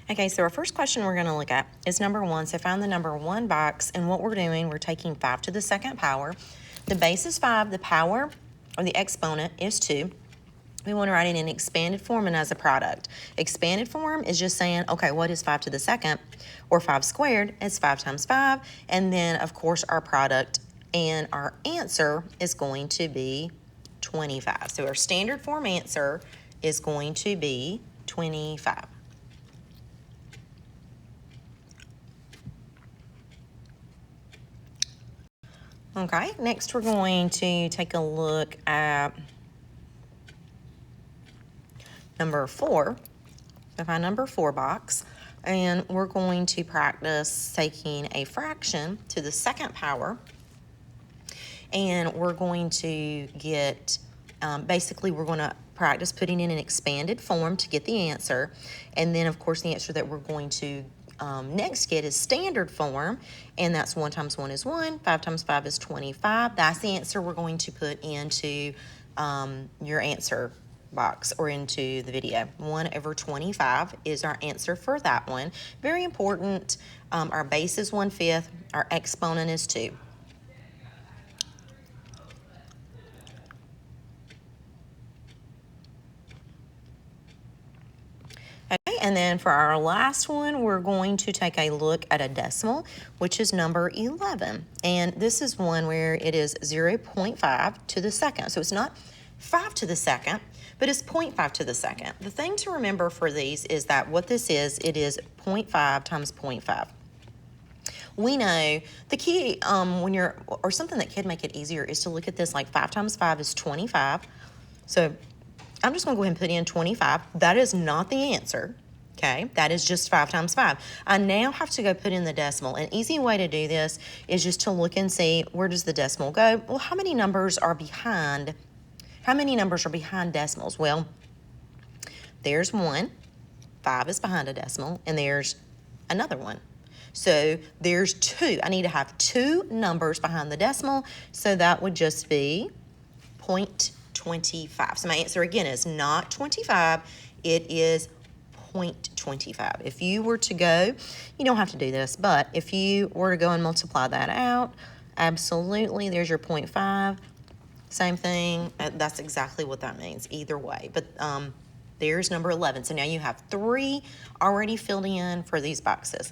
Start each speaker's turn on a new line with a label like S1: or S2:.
S1: Okay, so our first question we're going to look at is number 1. So find the number 1 box, and what we're doing, we're taking 5 to the second power. The base is 5, the power, or the exponent, is 2. We want to write it in expanded form and as a product. Expanded form is just saying, okay, what is 5 to the second? Or 5 squared, it's 5 times 5. And then, of course, our product and our answer is going to be 25. So our standard form answer is going to be 25. Okay, next we're going to take a look at number 4. So find number 4 box, and we're going to practice taking a fraction to the second power, and we're going to get, basically we're going to practice putting in an expanded form to get the answer, and then of course the answer that we're going to next get is standard form, and that's 1 times 1 is 1, 5 times 5 is 25. That's the answer we're going to put into your answer box or into the video. 1/25 is our answer for that one. Very important. Our base is 1/5. Our exponent is 2. Okay, and then for our last one, we're going to take a look at a decimal, which is number 11. And this is one where it is 0.5 to the second. So it's not 5 to the second, but it's 0.5 to the second. The thing to remember for these is that what this is, it is 0.5 times 0.5. We know the key when you're, or something that could make it easier is to look at this like 5 times 5 is 25. So I'm just going to go ahead and put in 25. That is not the answer, okay? That is just 5 times 5. I now have to go put in the decimal. An easy way to do this is just to look and see, where does the decimal go? Well, how many numbers are behind decimals? Well, there's 1, 5 is behind a decimal, and there's another one. So there's 2. I need to have 2 numbers behind the decimal, so that would just be 0.25. So my answer again is not 25, it is 0.25. If you were to go, you don't have to do this, but if you were to go and multiply that out, absolutely, there's your 0.5. Same thing, that's exactly what that means either way. But there's number 11. So now you have 3 already filled in for these boxes.